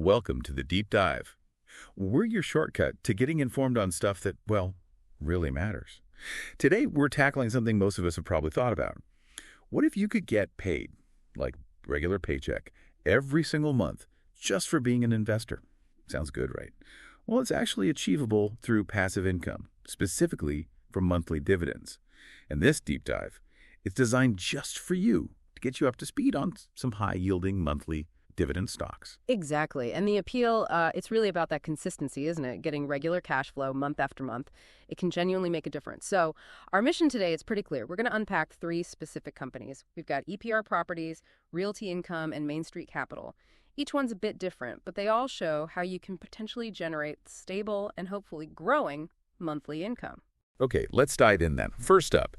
Welcome to the Deep Dive. We're your shortcut to getting informed on stuff that, well, really matters. Today, we're tackling something most of us have probably thought about. What if you could get paid, like regular paycheck, every single month just for being an investor? Sounds good, right? Well, it's actually achievable through passive income, specifically from monthly dividends. And this deep dive is designed just for you to get you up to speed on some high-yielding monthly dividend stocks. Exactly. And the appeal, it's really about that consistency, isn't it? Getting regular cash flow month after month. It can genuinely make a difference. So our mission today is pretty clear. We're going to unpack 3 specific companies. We've got EPR Properties, Realty Income, and Main Street Capital. Each one's a bit different, but they all show how you can potentially generate stable and hopefully growing monthly income. Okay, let's dive in then. First up,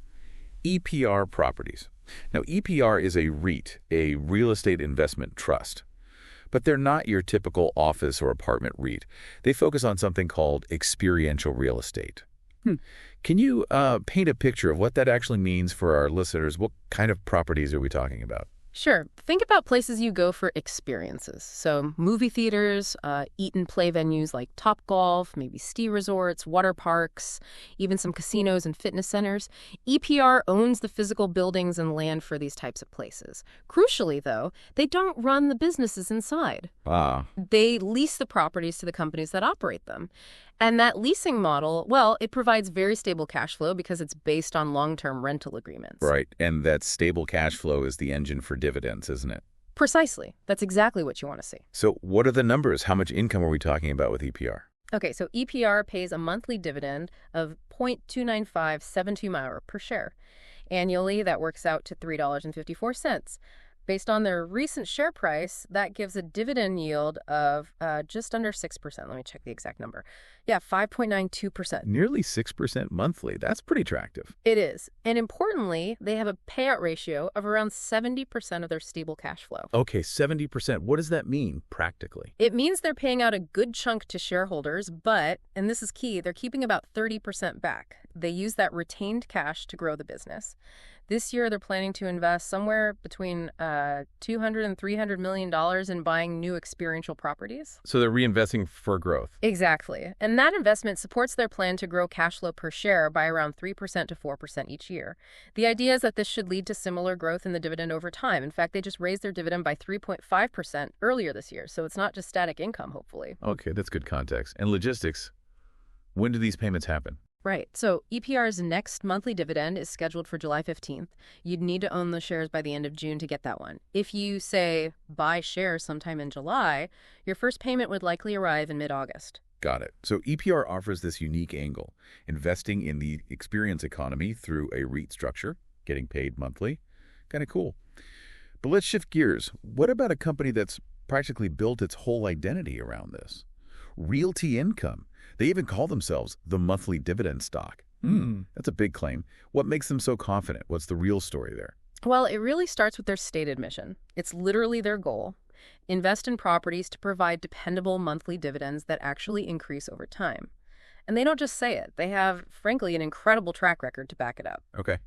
EPR Properties. Now, EPR is a REIT, a real estate investment trust. But they're not your typical office or apartment REIT. They focus on something called experiential real estate. Can you paint a picture of what that actually means for our listeners? What kind of properties are we talking about? Sure. Think about places you go for experiences. So movie theaters, eat and play venues like Topgolf, maybe ski resorts, water parks, even some casinos and fitness centers. EPR owns the physical buildings and land for these types of places. Crucially, though, they don't run the businesses inside. They lease the properties to the companies that operate them. And that leasing model, well, it provides very stable cash flow because it's based on long-term rental agreements. Right, and that stable cash flow is the engine for dividends, isn't it? Precisely. That's exactly what you want to see. So what are the numbers? How much income are we talking about with EPR? Okay, so EPR pays a monthly dividend of 0.29572 per share. Annually, that works out to $3.54. Based on their recent share price, that gives a dividend yield of just under 6%. Let me check the exact number. Yeah, 5.92%. Nearly 6% monthly. That's pretty attractive. It is. And importantly, they have a payout ratio of around 70% of their stable cash flow. Okay, 70%. What does that mean practically? It means they're paying out a good chunk to shareholders, but, and this is key, they're keeping about 30% back. They use that retained cash to grow the business. This year, they're planning to invest somewhere between $200 and $300 million in buying new experiential properties. So they're reinvesting for growth. Exactly. And that investment supports their plan to grow cash flow per share by around 3% to 4% each year. The idea is that this should lead to similar growth in the dividend over time. In fact, they just raised their dividend by 3.5% earlier this year. So it's not just static income, hopefully. Okay, that's good context. And logistics, when do these payments happen? Right. So EPR's next monthly dividend is scheduled for July 15th. You'd need to own the shares by the end of June to get that one. If you, say, buy shares sometime in July, your first payment would likely arrive in mid-August. Got it. So EPR offers this unique angle, investing in the experience economy through a REIT structure, getting paid monthly. Kind of cool. But let's shift gears. What about a company that's practically built its whole identity around this? Realty Income. They even call themselves the monthly dividend stock. That's a big claim. What makes them so confident? What's the real story there? Well, it really starts with their stated mission. It's literally their goal. Invest in properties to provide dependable monthly dividends that actually increase over time. And they don't just say it. They have, frankly, an incredible track record to back it up. Okay.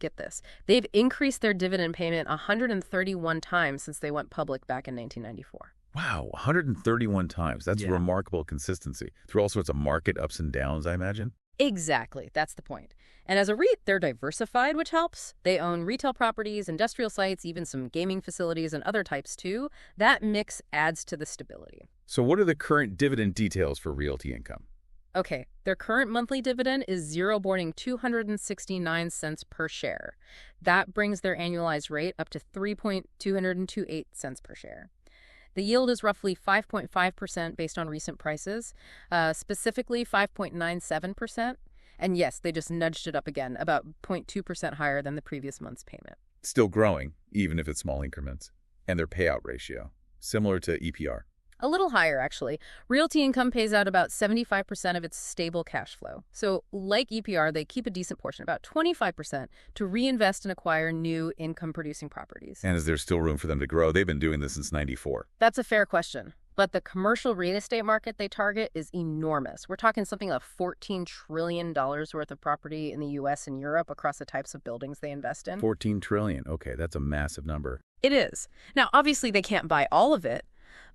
Get this. They've increased their dividend payment 131 times since they went public back in 1994. Wow, 131 times. That's remarkable consistency. Through all sorts of market ups and downs, I imagine? Exactly. That's the point. And as a REIT, they're diversified, which helps. They own retail properties, industrial sites, even some gaming facilities and other types too. That mix adds to the stability. So what are the current dividend details for Realty Income? Okay, their current monthly dividend is zero-boarding 269 cents per share. That brings their annualized rate up to 3.228 cents per share. The yield is roughly 5.5% based on recent prices, specifically 5.97%. And yes, they just nudged it up again, about 0.2% higher than the previous month's payment. Still growing, even if it's small increments. And their payout ratio, similar to EPR. A little higher, actually. Realty Income pays out about 75% of its stable cash flow. So, like EPR, they keep a decent portion, about 25%, to reinvest and acquire new income-producing properties. And is there still room for them to grow? They've been doing this since '94. That's a fair question. But the commercial real estate market they target is enormous. We're talking something like $14 trillion worth of property in the U.S. and Europe across the types of buildings they invest in. $14 trillion. Okay, that's a massive number. It is. Now, obviously, they can't buy all of it.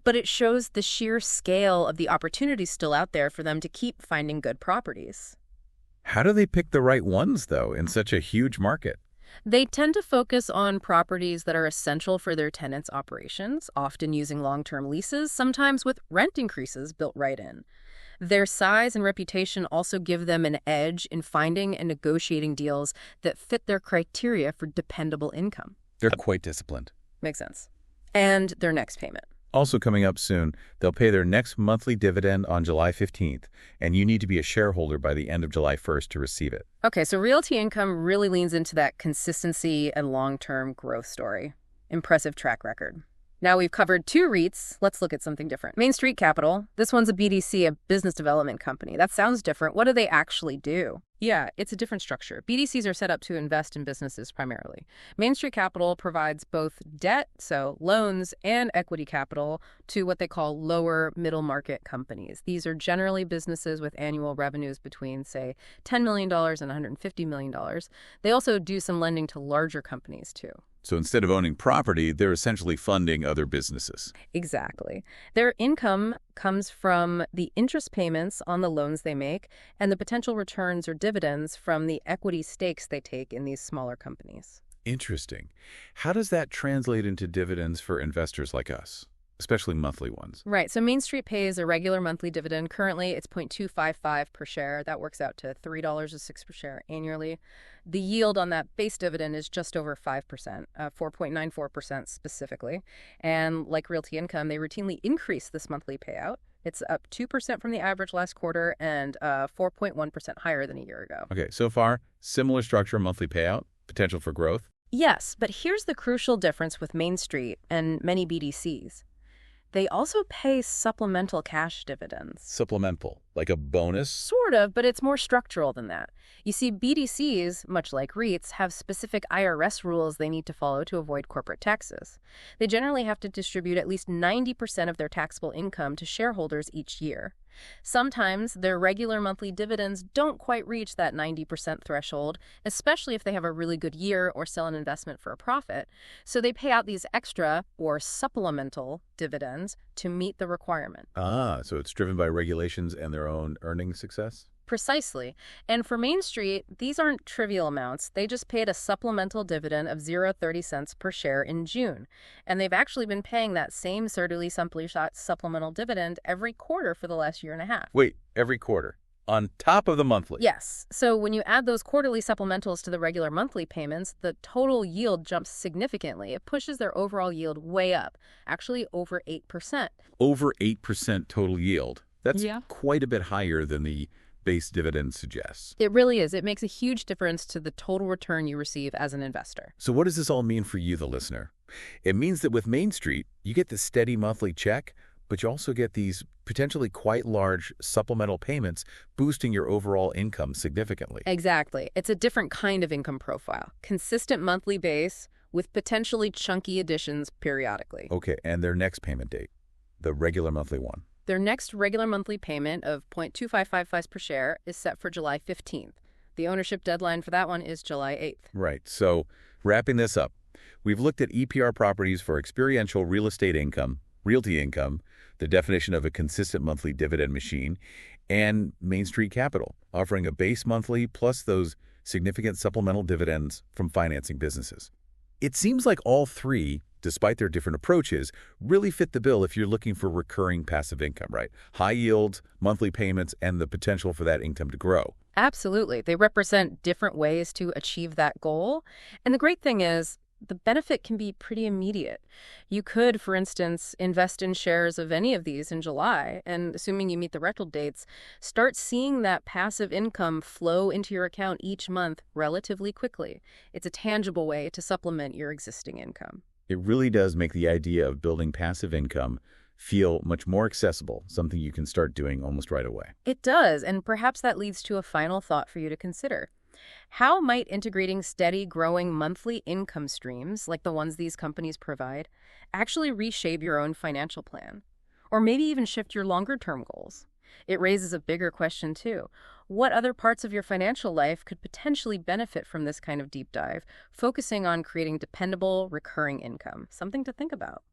but it shows the sheer scale of the opportunities still out there for them to keep finding good properties. How do they pick the right ones, though, in such a huge market? They tend to focus on properties that are essential for their tenants' operations, often using long-term leases, sometimes with rent increases built right in. Their size and reputation also give them an edge in finding and negotiating deals that fit their criteria for dependable income. They're quite disciplined. Makes sense. And their next payment. Also coming up soon, they'll pay their next monthly dividend on July 15th, and you need to be a shareholder by the end of July 1st to receive it. Okay, so Realty Income really leans into that consistency and long-term growth story. Impressive track record. Now we've covered 2 REITs. Let's look at something different. Main Street Capital. This one's a BDC, a business development company. That sounds different. What do they actually do? Yeah, it's a different structure. BDCs are set up to invest in businesses primarily. Main Street Capital provides both debt, so loans, and equity capital to what they call lower middle market companies. These are generally businesses with annual revenues between, say, $10 million and $150 million. They also do some lending to larger companies, too. So instead of owning property, they're essentially funding other businesses. Exactly. Their income comes from the interest payments on the loans they make and the potential returns or dividends from the equity stakes they take in these smaller companies. Interesting. How does that translate into dividends for investors like us, especially monthly ones? Right. So Main Street pays a regular monthly dividend. Currently, it's 0.255 per share. That works out to $3.06 per share annually. The yield on that base dividend is just over 5%, 4.94% specifically. And like Realty Income, they routinely increase this monthly payout. It's up 2% from the average last quarter and 4.1% higher than a year ago. Okay, so far, similar structure, monthly payout, potential for growth. Yes, but here's the crucial difference with Main Street and many BDCs. They also pay supplemental cash dividends. Supplemental, like a bonus? Sort of, but it's more structural than that. You see, BDCs, much like REITs, have specific IRS rules they need to follow to avoid corporate taxes. They generally have to distribute at least 90% of their taxable income to shareholders each year. Sometimes their regular monthly dividends don't quite reach that 90% threshold, especially if they have a really good year or sell an investment for a profit. So they pay out these extra or supplemental dividends to meet the requirement. So it's driven by regulations and their own earning success? Precisely. And for Main Street, these aren't trivial amounts. They just paid a supplemental dividend of 0.30 cents per share in June. And they've actually been paying that same certainly supplemental dividend every quarter for the last year and a half. Wait, every quarter? On top of the monthly? Yes. So when you add those quarterly supplementals to the regular monthly payments, the total yield jumps significantly. It pushes their overall yield way up, actually over 8%. Over 8% total yield. That's Yeah. quite a bit higher than the base dividend suggests. It really is. It makes a huge difference to the total return you receive as an investor. So what does this all mean for you, the listener? It means that with Main Street, you get the steady monthly check, but you also get these potentially quite large supplemental payments boosting your overall income significantly. Exactly. It's a different kind of income profile. Consistent monthly base with potentially chunky additions periodically. Okay, and their next payment date, the regular monthly one. Their next regular monthly payment of 0.2555 per share is set for July 15th. The ownership deadline for that one is July 8th. Right. So wrapping this up, we've looked at EPR Properties for experiential real estate income, Realty Income, the definition of a consistent monthly dividend machine, and Main Street Capital, offering a base monthly plus those significant supplemental dividends from financing businesses. It seems like all 3, despite their different approaches, really fit the bill if you're looking for recurring passive income, right? High yields, monthly payments, and the potential for that income to grow. Absolutely. They represent different ways to achieve that goal. And the great thing is, the benefit can be pretty immediate. You could, for instance, invest in shares of any of these in July, and assuming you meet the record dates, start seeing that passive income flow into your account each month relatively quickly. It's a tangible way to supplement your existing income. It really does make the idea of building passive income feel much more accessible, something you can start doing almost right away. It does, and perhaps that leads to a final thought for you to consider. How might integrating steady, growing monthly income streams, like the ones these companies provide, actually reshape your own financial plan? Or maybe even shift your longer-term goals? It raises a bigger question, too. What other parts of your financial life could potentially benefit from this kind of deep dive, focusing on creating dependable, recurring income? Something to think about.